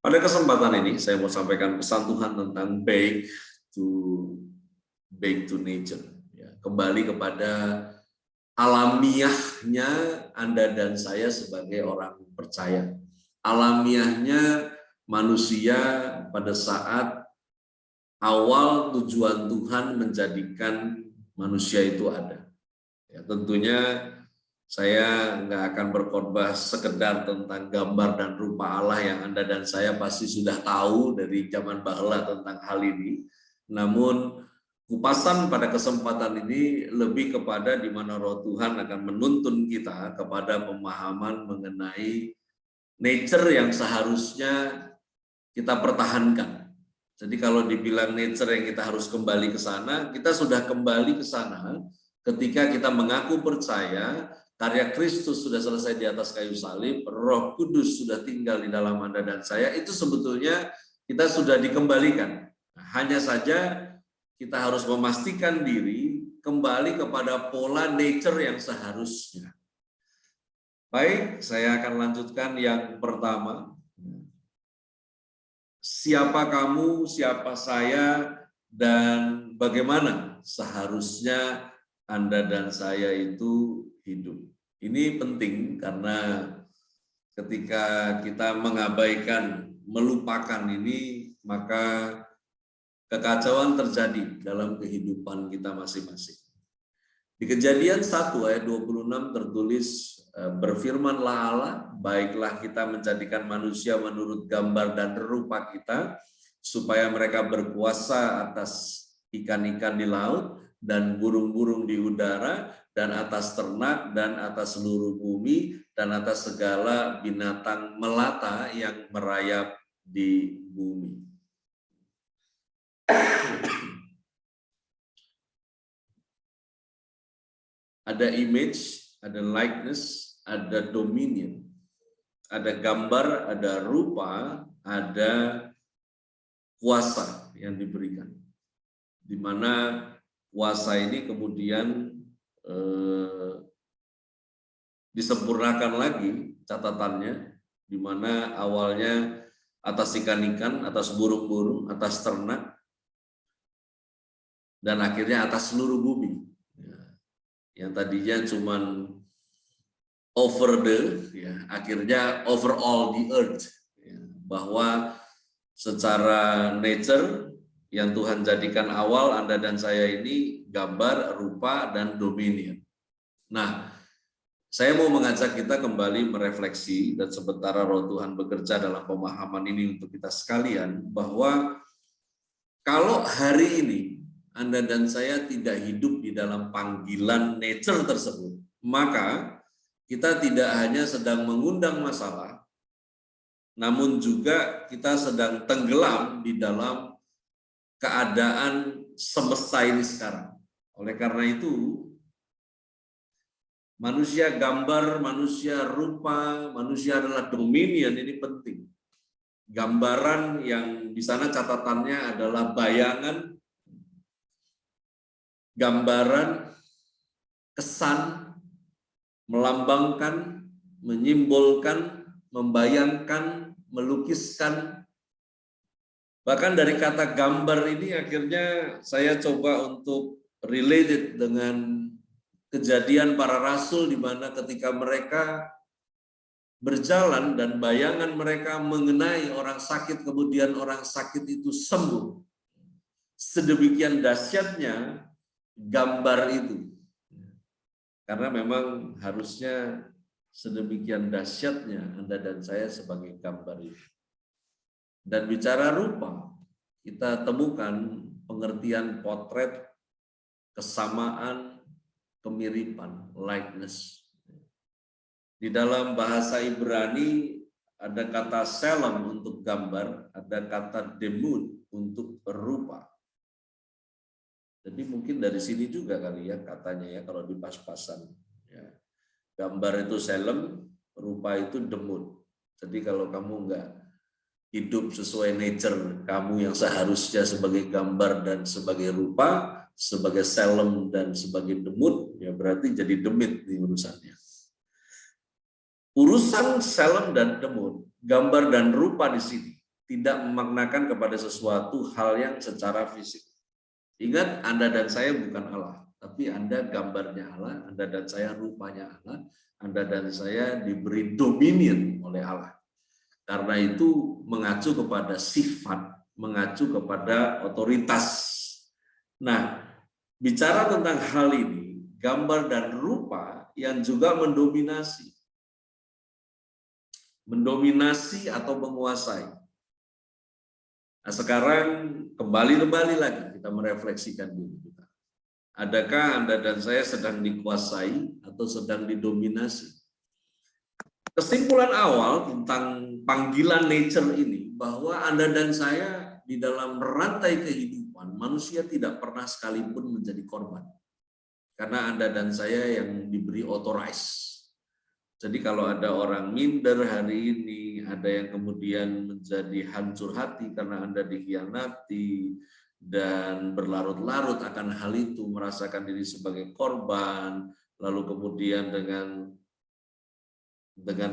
Pada kesempatan ini saya mau sampaikan pesan Tuhan tentang back to nature. Ya, kembali kepada alamiahnya Anda dan saya sebagai orang percaya. Alamiahnya manusia pada saat awal tujuan Tuhan menjadikan manusia itu ada. Ya, tentunya saya nggak akan berkhotbah sekedar tentang gambar dan rupa Allah yang Anda dan saya pasti sudah tahu dari zaman bahla tentang hal ini. Namun kupasan pada kesempatan ini lebih kepada di mana Roh Tuhan akan menuntun kita kepada pemahaman mengenai nature yang seharusnya kita pertahankan. Jadi kalau dibilang nature yang kita harus kembali ke sana, kita sudah kembali ke sana ketika kita mengaku percaya karya Kristus sudah selesai di atas kayu salib, Roh Kudus sudah tinggal di dalam Anda dan saya, itu sebetulnya kita sudah dikembalikan. Hanya saja kita harus memastikan diri kembali kepada pola nature yang seharusnya. Baik, saya akan lanjutkan yang pertama. Siapa kamu, siapa saya, dan bagaimana seharusnya Anda dan saya itu hidup. Ini penting karena ketika kita mengabaikan, melupakan ini, maka kekacauan terjadi dalam kehidupan kita masing-masing. Di Kejadian 1 ayat 26 tertulis, berfirmanlah Allah, baiklah kita menjadikan manusia menurut gambar dan rupa kita, supaya mereka berkuasa atas ikan-ikan di laut, dan burung-burung di udara, dan atas ternak, dan atas seluruh bumi, dan atas segala binatang melata yang merayap di bumi. Ada image, ada likeness, ada dominion. Ada gambar, ada rupa, ada kuasa yang diberikan. Di mana kuasa ini kemudian disempurnakan lagi catatannya, di mana awalnya atas ikan-ikan, atas burung-burung, atas ternak, dan akhirnya atas seluruh bumi. Yang tadinya cuman over akhirnya over all the earth. Bahwa secara nature yang Tuhan jadikan awal Anda dan saya ini gambar, rupa, dan dominion. Nah, saya mau mengajak kita kembali merefleksi dan sementara Roh Tuhan bekerja dalam pemahaman ini untuk kita sekalian, bahwa kalau hari ini Anda dan saya tidak hidup di dalam panggilan nature tersebut, maka kita tidak hanya sedang mengundang masalah, namun juga kita sedang tenggelam di dalam keadaan semesta ini sekarang. Oleh karena itu, manusia gambar, manusia rupa, manusia adalah dominion, ini penting. Gambaran yang di sana catatannya adalah bayangan, gambaran, kesan, melambangkan, menyimbolkan, membayangkan, melukiskan. Bahkan dari kata gambar ini akhirnya saya coba untuk related dengan kejadian para rasul, di mana ketika mereka berjalan dan bayangan mereka mengenai orang sakit, kemudian orang sakit itu sembuh. Sedemikian dahsyatnya gambar itu. Karena memang harusnya sedemikian dahsyatnya Anda dan saya sebagai gambar itu. Dan bicara rupa, kita temukan pengertian potret, kesamaan, kemiripan, likeness. Di dalam bahasa Ibrani ada kata selem untuk gambar, ada kata demut untuk rupa. Jadi mungkin dari sini juga kali ya katanya ya, kalau di pas-pasan. Ya. Gambar itu selem, rupa itu demut. Jadi kalau kamu nggak hidup sesuai nature kamu yang seharusnya sebagai gambar dan sebagai rupa, sebagai selem dan sebagai demut, ya berarti jadi demit di urusannya. Urusan selem dan demut, gambar dan rupa di sini tidak memaknakan kepada sesuatu hal yang secara fisik. Ingat, Anda dan saya bukan Allah, tapi Anda gambarnya Allah, Anda dan saya rupanya Allah, Anda dan saya diberi dominion oleh Allah. Karena itu mengacu kepada sifat, mengacu kepada otoritas. Nah, bicara tentang hal ini, gambar dan rupa yang juga mendominasi atau menguasai. Nah, sekarang kembali lagi kita merefleksikan diri kita. Adakah Anda dan saya sedang dikuasai atau sedang didominasi? Kesimpulan awal tentang panggilan nature ini, bahwa Anda dan saya di dalam rantai kehidupan, manusia tidak pernah sekalipun menjadi korban. Karena Anda dan saya yang diberi authorize. Jadi kalau ada orang minder hari ini, ada yang kemudian menjadi hancur hati karena Anda dikhianati, dan berlarut-larut akan hal itu, merasakan diri sebagai korban, lalu kemudian dengan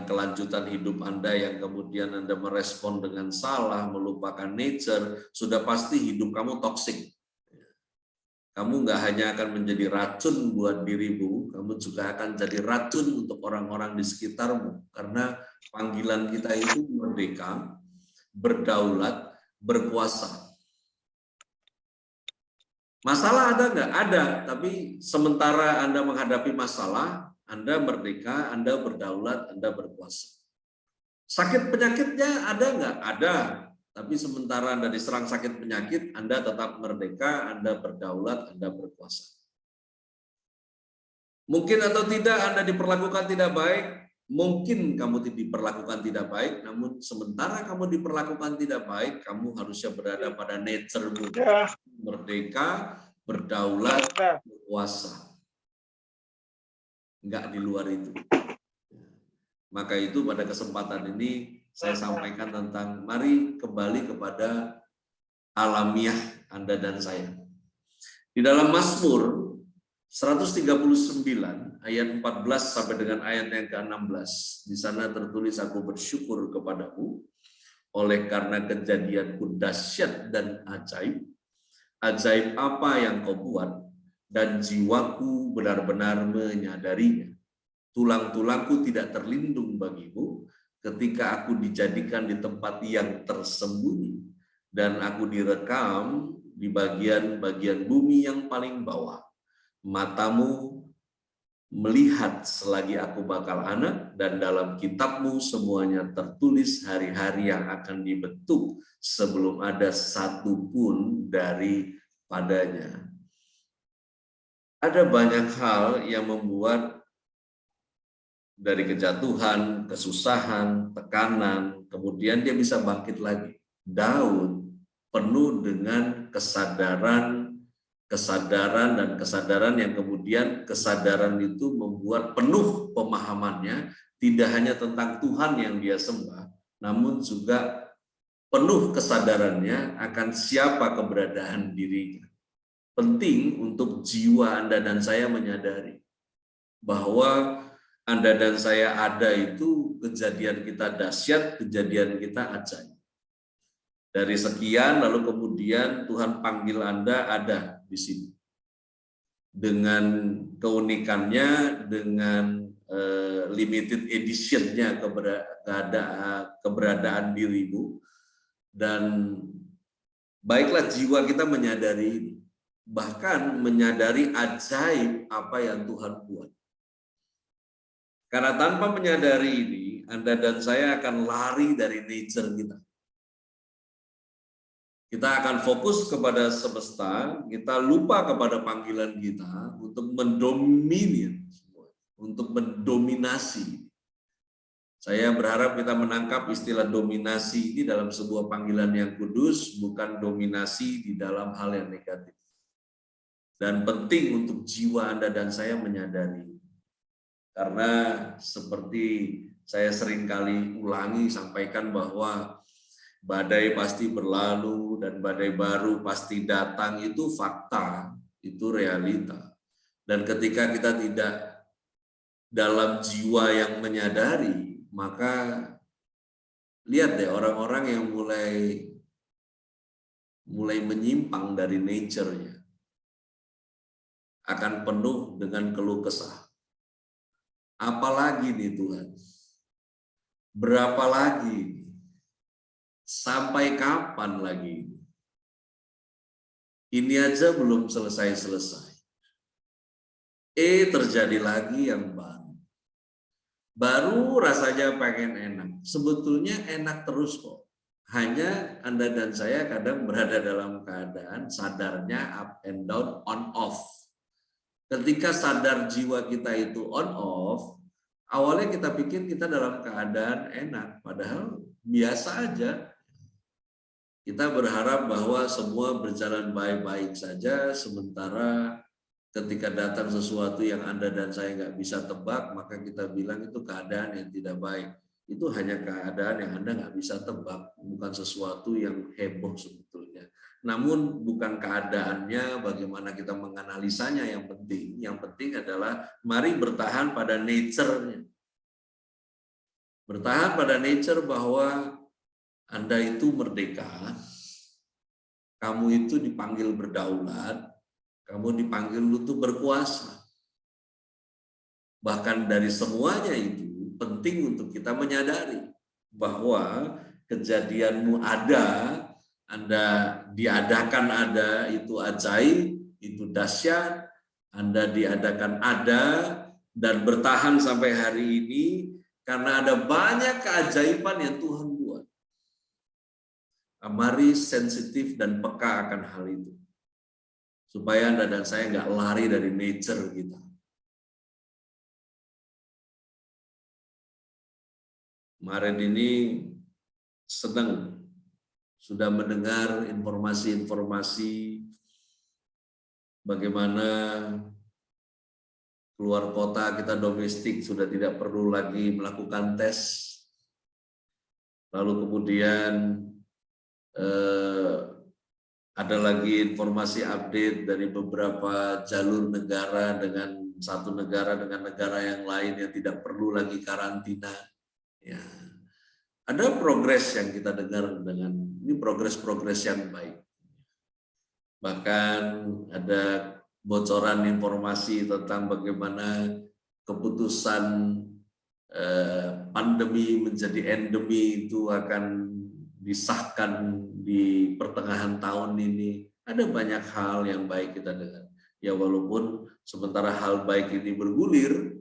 kelanjutan hidup Anda yang kemudian Anda merespon dengan salah, melupakan nature, sudah pasti hidup kamu toksik. Kamu nggak hanya akan menjadi racun buat dirimu, kamu juga akan jadi racun untuk orang-orang di sekitarmu. Karena panggilan kita itu merdeka, berdaulat, berkuasa. Masalah ada nggak? Ada, tapi sementara Anda menghadapi masalah, Anda merdeka, Anda berdaulat, Anda berkuasa. Sakit penyakitnya ada nggak? Ada. Tapi sementara Anda diserang sakit penyakit, Anda tetap merdeka, Anda berdaulat, Anda berkuasa. Mungkin atau tidak Anda diperlakukan tidak baik, mungkin kamu diperlakukan tidak baik, namun sementara kamu diperlakukan tidak baik, kamu harusnya berada pada nature-mu, merdeka, berdaulat, berkuasa. Enggak di luar itu. Maka itu pada kesempatan ini saya sampaikan tentang mari kembali kepada alamiah Anda dan saya. Di dalam Mazmur 139 ayat 14 sampai dengan ayat yang ke-16, di sana tertulis, aku bersyukur kepadamu oleh karena kejadianku dahsyat dan ajaib. Ajaib apa yang kau buat, dan jiwaku benar-benar menyadarinya. Tulang-tulangku tidak terlindung bagimu ketika aku dijadikan di tempat yang tersembunyi dan aku direkam di bagian-bagian bumi yang paling bawah. Matamu melihat selagi aku bakal anak, dan dalam kitabmu semuanya tertulis hari-hari yang akan dibentuk sebelum ada satu pun daripadanya. Ada banyak hal yang membuat dari kejatuhan, kesusahan, tekanan, kemudian dia bisa bangkit lagi. Daud penuh dengan kesadaran yang kemudian kesadaran itu membuat penuh pemahamannya, tidak hanya tentang Tuhan yang dia sembah, namun juga penuh kesadarannya akan siapa keberadaan dirinya. Penting untuk jiwa Anda dan saya menyadari bahwa Anda dan saya ada itu kejadian kita dahsyat, kejadian kita ajaib. Dari sekian, lalu kemudian Tuhan panggil Anda ada di sini. Dengan keunikannya, dengan limited edition-nya keberadaan dirimu, dan baiklah jiwa kita menyadari ini. Bahkan menyadari ajaib apa yang Tuhan buat. Karena tanpa menyadari ini, Anda dan saya akan lari dari nature kita. Kita akan fokus kepada semesta, kita lupa kepada panggilan kita untuk mendominasi. Saya berharap kita menangkap istilah dominasi ini dalam sebuah panggilan yang kudus, bukan dominasi di dalam hal yang negatif. Dan penting untuk jiwa Anda dan saya menyadari. Karena seperti saya sering kali ulangi, sampaikan bahwa badai pasti berlalu dan badai baru pasti datang, itu fakta, itu realita. Dan ketika kita tidak dalam jiwa yang menyadari, maka Lihat deh orang-orang yang mulai menyimpang dari nature-nya akan penuh dengan keluh kesah. Apalagi nih Tuhan? Berapa lagi? Sampai kapan lagi? Ini aja belum selesai-selesai. Terjadi lagi yang baru. Baru rasanya pengen enak. Sebetulnya enak terus kok. Hanya Anda dan saya kadang berada dalam keadaan sadarnya up and down, on off. Ketika sadar jiwa kita itu on off, awalnya kita pikir kita dalam keadaan enak, padahal biasa aja. Kita berharap bahwa semua berjalan baik-baik saja, sementara ketika datang sesuatu yang Anda dan saya nggak bisa tebak, maka kita bilang itu keadaan yang tidak baik. Itu hanya keadaan yang Anda nggak bisa tebak, bukan sesuatu yang heboh sebetulnya. Namun bukan keadaannya, bagaimana kita menganalisanya yang penting. Yang penting adalah mari bertahan pada nature-nya. Bertahan pada nature bahwa Anda itu merdeka, kamu itu dipanggil berdaulat, kamu dipanggil untuk berkuasa. Bahkan dari semuanya itu penting untuk kita menyadari bahwa kejadianmu ada, Anda diadakan ada, itu ajaib, itu dahsyat, Anda diadakan ada dan bertahan sampai hari ini karena ada banyak keajaiban yang Tuhan buat. Mari sensitif dan peka akan hal itu. Supaya Anda dan saya nggak lari dari nature kita. Kemarin ini senang sudah mendengar informasi-informasi bagaimana keluar kota kita domestik sudah tidak perlu lagi melakukan tes. Lalu kemudian ada lagi informasi update dari beberapa jalur negara dengan satu negara dengan negara yang lain yang tidak perlu lagi karantina. Ya, ada progres yang kita dengar dengan ini progres yang baik. Bahkan ada bocoran informasi tentang bagaimana keputusan pandemi menjadi endemi itu akan disahkan di pertengahan tahun ini. Ada banyak hal yang baik kita dengar. Ya walaupun sementara hal baik ini bergulir,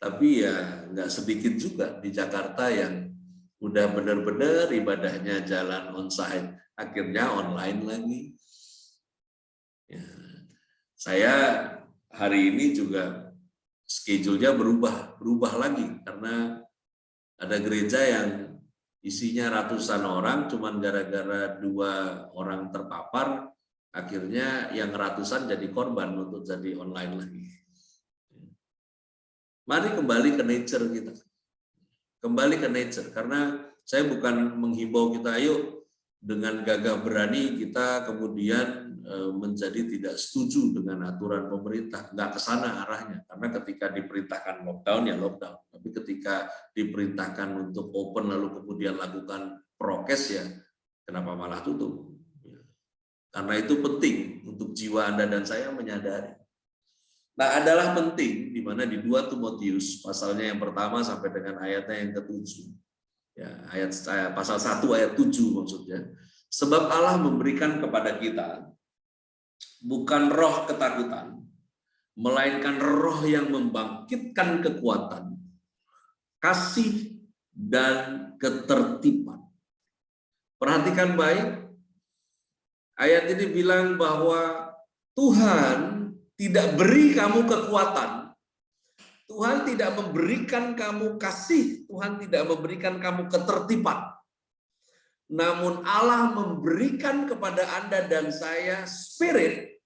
tapi ya nggak sedikit juga di Jakarta yang udah benar-benar ibadahnya jalan onsite, akhirnya online lagi. Ya. Saya hari ini juga schedule-nya berubah lagi karena ada gereja yang isinya ratusan orang, cuman gara-gara 2 orang terpapar, akhirnya yang ratusan jadi korban untuk jadi online lagi. Mari kembali ke nature kita. Kembali ke nature, karena saya bukan menghimbau kita, ayo dengan gagah berani kita kemudian menjadi tidak setuju dengan aturan pemerintah. Nggak ke sana arahnya, karena ketika diperintahkan lockdown ya lockdown. Tapi ketika diperintahkan untuk open lalu kemudian lakukan prokes ya kenapa malah tutup? Karena itu penting untuk jiwa Anda dan saya menyadari. Nah, adalah penting di mana di 2 Timotius pasalnya yang pertama sampai dengan ayatnya yang ke-7. Ya, pasal 1 ayat 7 maksudnya. Sebab Allah memberikan kepada kita bukan roh ketakutan, melainkan roh yang membangkitkan kekuatan, kasih, dan ketertiban. Perhatikan baik, ayat ini bilang bahwa Tuhan tidak beri kamu kekuatan, Tuhan tidak memberikan kamu kasih, Tuhan tidak memberikan kamu ketertiban. Namun Allah memberikan kepada Anda dan saya spirit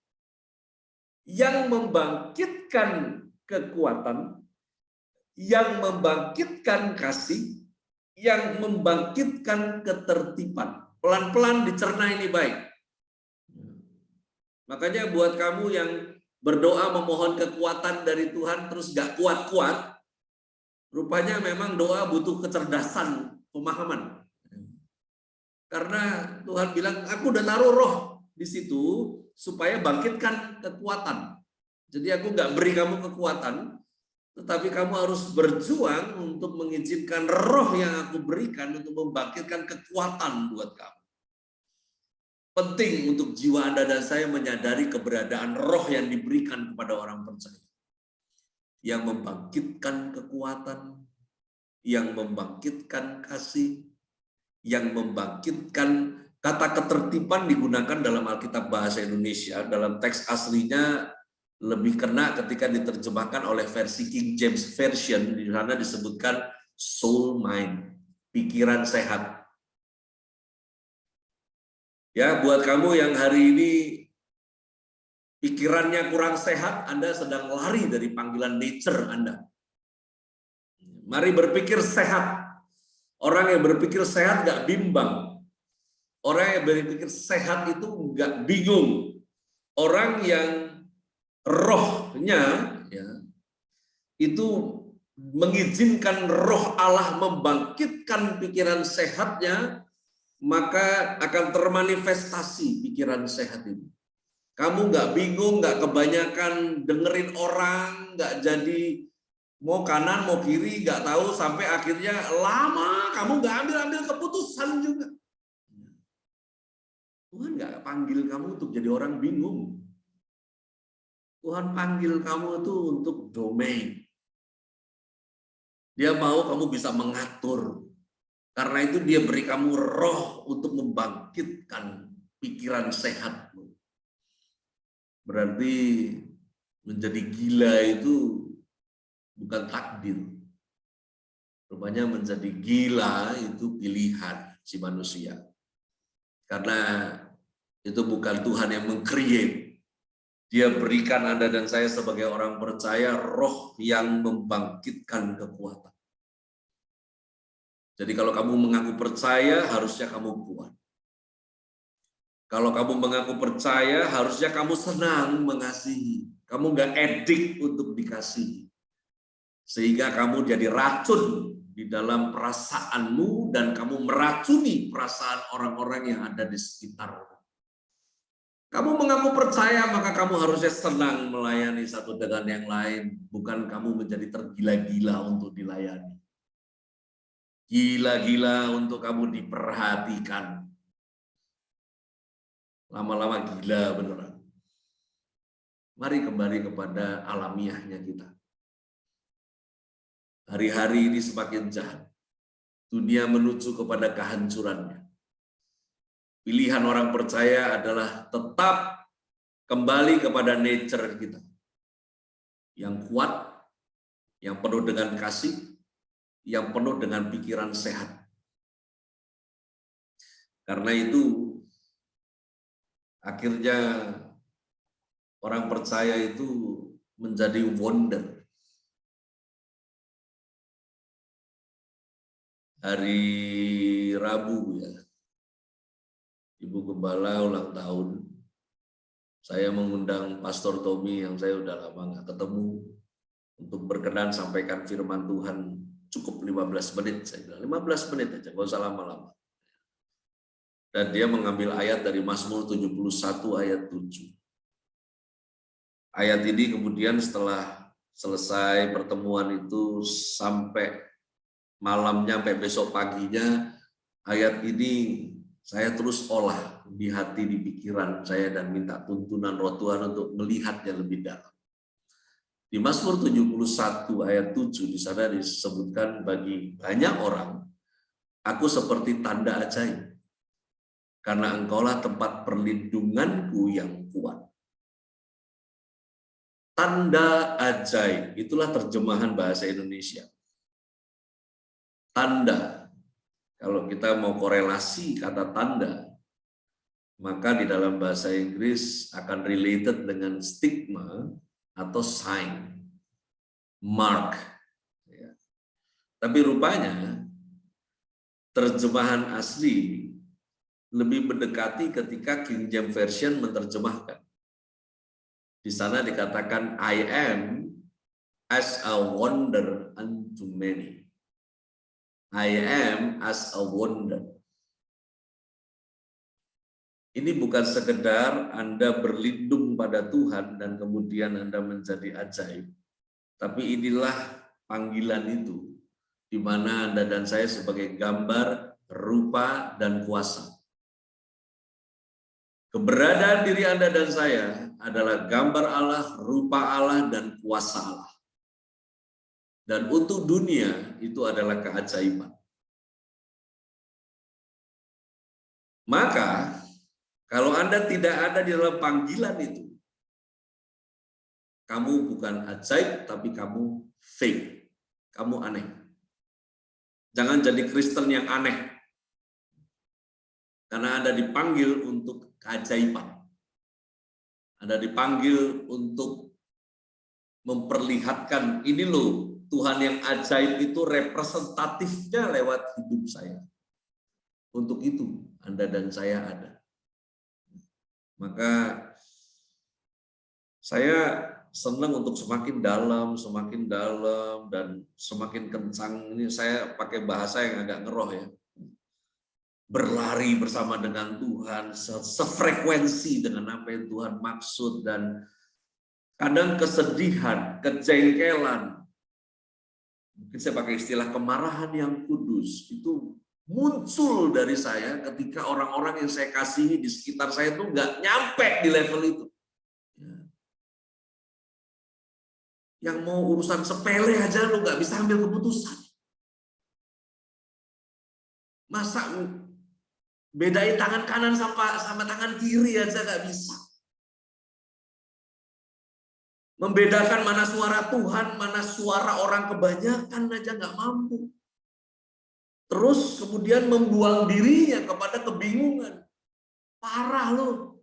yang membangkitkan kekuatan, yang membangkitkan kasih, yang membangkitkan ketertiban. Pelan-pelan dicerna ini baik. Makanya buat kamu yang berdoa memohon kekuatan dari Tuhan terus gak kuat-kuat, rupanya memang doa butuh kecerdasan, pemahaman. Karena Tuhan bilang, aku udah taruh roh di situ supaya bangkitkan kekuatan. Jadi aku nggak beri kamu kekuatan, tetapi kamu harus berjuang untuk mengizinkan roh yang aku berikan untuk membangkitkan kekuatan buat kamu. Penting untuk jiwa Anda dan saya menyadari keberadaan roh yang diberikan kepada orang percaya. Yang membangkitkan kekuatan, yang membangkitkan kasih, yang membangkitkan. Kata ketertiban digunakan dalam Alkitab bahasa Indonesia, dalam teks aslinya lebih kena ketika diterjemahkan oleh versi King James Version, di sana disebutkan soul mind, pikiran sehat. Ya, buat kamu yang hari ini pikirannya kurang sehat, Anda sedang lari dari panggilan nature Anda. Mari berpikir sehat. Orang yang berpikir sehat nggak bimbang. Orang yang berpikir sehat itu nggak bingung. Orang yang rohnya ya, itu mengizinkan roh Allah membangkitkan pikiran sehatnya, maka akan termanifestasi pikiran sehat itu. Kamu nggak bingung, nggak kebanyakan dengerin orang, nggak jadi mau kanan mau kiri nggak tahu, sampai akhirnya lama kamu nggak ambil keputusan juga. Tuhan nggak panggil kamu untuk jadi orang bingung. Tuhan panggil kamu itu untuk domain. Dia mau kamu bisa mengatur. Karena itu dia beri kamu roh untuk membangkitkan pikiran sehatmu. Berarti menjadi gila itu bukan takdir. Rupanya menjadi gila itu pilihan si manusia. Karena itu bukan Tuhan yang meng-create. Dia berikan Anda dan saya sebagai orang percaya roh yang membangkitkan kekuatan. Jadi kalau kamu mengaku percaya, harusnya kamu kuat. Kalau kamu mengaku percaya, harusnya kamu senang mengasihi. Kamu nggak edik untuk dikasihi. Sehingga kamu jadi racun di dalam perasaanmu dan kamu meracuni perasaan orang-orang yang ada di sekitarmu. Kamu mengaku percaya, maka kamu harusnya senang melayani satu dengan yang lain. Bukan kamu menjadi tergila-gila untuk dilayani. Gila-gila untuk kamu diperhatikan. Lama-lama gila beneran. Mari kembali kepada alamiahnya kita. Hari-hari ini semakin jahat. Dunia menuju kepada kehancurannya. Pilihan orang percaya adalah tetap kembali kepada nature kita. Yang kuat, yang penuh dengan kasih, yang penuh dengan pikiran sehat. Karena itu, akhirnya orang percaya itu menjadi wonder. Hari Rabu ya, Ibu Gembala ulang tahun. Saya mengundang Pastor Tommy yang saya udah lama nggak ketemu untuk berkenan sampaikan firman Tuhan. Cukup 15 menit, saya bilang 15 menit aja, nggak usah lama-lama. Dan dia mengambil ayat dari Mazmur 71 ayat 7. Ayat ini kemudian setelah selesai pertemuan itu sampai malamnya, sampai besok paginya, ayat ini saya terus olah di hati, di pikiran saya, dan minta tuntunan Roh Tuhan untuk melihatnya lebih dalam. Di Mazmur 71 ayat 7 di sana disebutkan, bagi banyak orang aku seperti tanda ajaib, karena engkaulah tempat perlindunganku yang kuat. Tanda ajaib, itulah terjemahan bahasa Indonesia. Tanda, kalau kita mau korelasi kata tanda, maka di dalam bahasa Inggris akan related dengan stigma atau sign, mark. Tapi rupanya terjemahan asli lebih mendekati ketika King James Version menerjemahkan. Di sana dikatakan, I am as a wonder unto many. I am as a wonder. Ini bukan sekedar Anda berlindung pada Tuhan dan kemudian Anda menjadi ajaib. Tapi inilah panggilan itu, di mana Anda dan saya sebagai gambar, rupa, dan kuasa. Keberadaan diri Anda dan saya adalah gambar Allah, rupa Allah, dan kuasa Allah. Dan untuk dunia itu adalah keajaiban. Maka, kalau Anda tidak ada di dalam panggilan itu, kamu bukan ajaib, tapi kamu fake. Kamu aneh. Jangan jadi Kristen yang aneh. Karena Anda dipanggil untuk keajaiban. Anda dipanggil untuk memperlihatkan, ini loh, Tuhan yang ajaib itu representatifnya lewat hidup saya. Untuk itu, Anda dan saya ada. Maka saya senang untuk semakin dalam, dan semakin kencang. Ini saya pakai bahasa yang agak ngeroh ya. Berlari bersama dengan Tuhan, sefrekuensi dengan apa yang Tuhan maksud, dan kadang kesedihan, kejengkelan, mungkin saya pakai istilah kemarahan yang kudus, itu muncul dari saya ketika orang-orang yang saya kasihi di sekitar saya itu nggak nyampe di level itu. Yang mau urusan sepele aja lu nggak bisa ambil keputusan. Masa bedain tangan kanan sama tangan kiri aja nggak bisa. Membedakan mana suara Tuhan, mana suara orang kebanyakan aja nggak mampu. Terus kemudian membuang dirinya kepada kebingungan. Parah loh.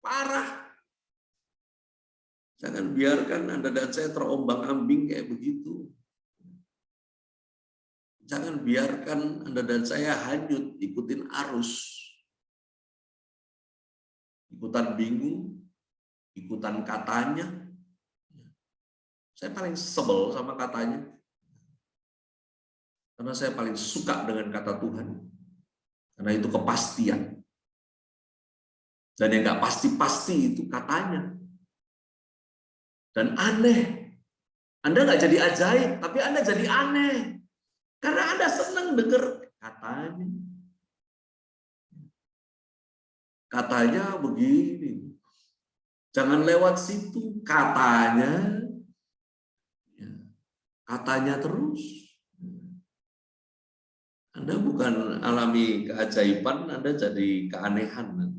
Parah. Jangan biarkan Anda dan saya terombang-ambing kayak begitu. Jangan biarkan Anda dan saya hanyut ikutin arus. Ikutan bingung, ikutan katanya. Saya paling sebel sama katanya. Karena saya paling suka dengan kata Tuhan. Karena itu kepastian. Dan yang nggak pasti-pasti itu katanya. Dan aneh. Anda nggak jadi ajaib, tapi Anda jadi aneh. Karena Anda senang dengar katanya. Katanya begini. Jangan lewat situ. Katanya. Katanya terus. Anda bukan alami keajaiban, Anda jadi keanehan.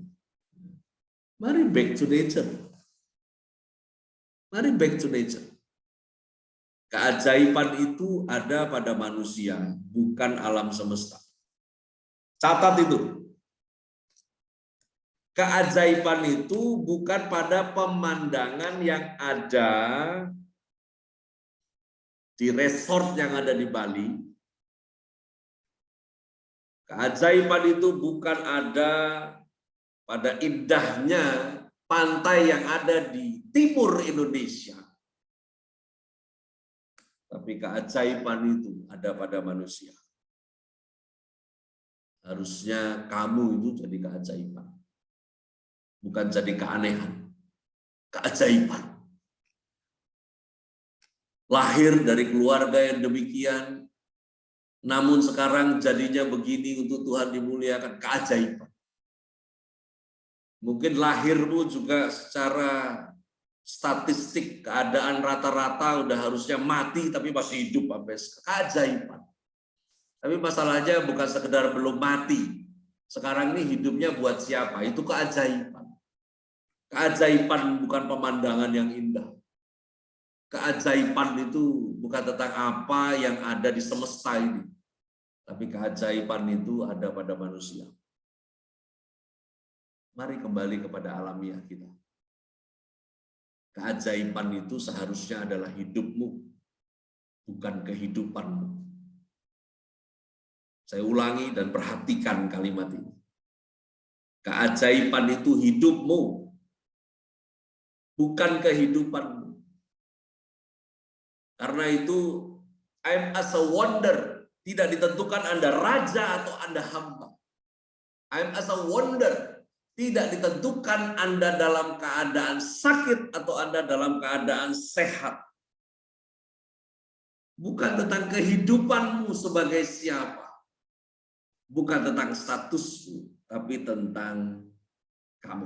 Mari back to nature. Mari back to nature. Keajaiban itu ada pada manusia, bukan alam semesta. Catat itu. Keajaiban itu bukan pada pemandangan yang ada di resort yang ada di Bali. Keajaiban itu bukan ada pada indahnya pantai yang ada di timur Indonesia. Tapi keajaiban itu ada pada manusia. Harusnya kamu itu jadi keajaiban. Bukan jadi keanehan. Keajaiban. Lahir dari keluarga yang demikian, namun sekarang jadinya begini untuk Tuhan dimuliakan, keajaiban. Mungkin lahirmu juga secara statistik keadaan rata-rata udah harusnya mati tapi masih hidup sampai keajaiban. Tapi masalahnya bukan sekedar belum mati. Sekarang ini hidupnya buat siapa? Itu keajaiban. Keajaiban bukan pemandangan yang indah. Keajaiban itu bukan tentang apa yang ada di semesta ini. Tapi keajaiban itu ada pada manusia. Mari kembali kepada alamiah kita. Keajaiban itu seharusnya adalah hidupmu, bukan kehidupanmu. Saya ulangi dan perhatikan kalimat ini. Keajaiban itu hidupmu, bukan kehidupanmu. Karena itu, I'm as a wonder, tidak ditentukan Anda raja atau Anda hamba. I'm as a wonder, Tidak ditentukan Anda dalam keadaan sakit atau Anda dalam keadaan sehat. Bukan tentang kehidupanmu sebagai siapa. Bukan tentang statusmu, tapi tentang kamu.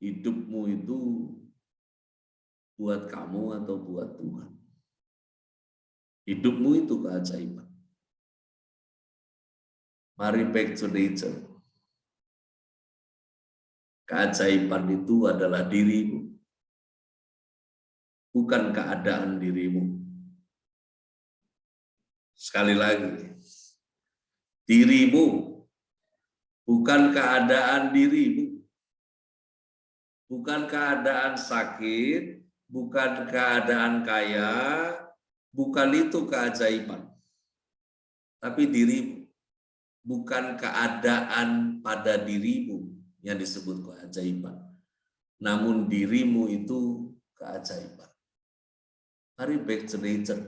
Hidupmu itu buat kamu atau buat Tuhan. Hidupmu itu keajaiban. Mari back to nature. Keajaiban itu adalah dirimu, bukan keadaan dirimu. Sekali lagi, dirimu, bukan keadaan dirimu. Bukan keadaan sakit, bukan keadaan kaya, bukan itu keajaiban. Tapi dirimu, bukan keadaan pada dirimu yang disebut keajaiban. Namun dirimu itu keajaiban. Mari back to nature.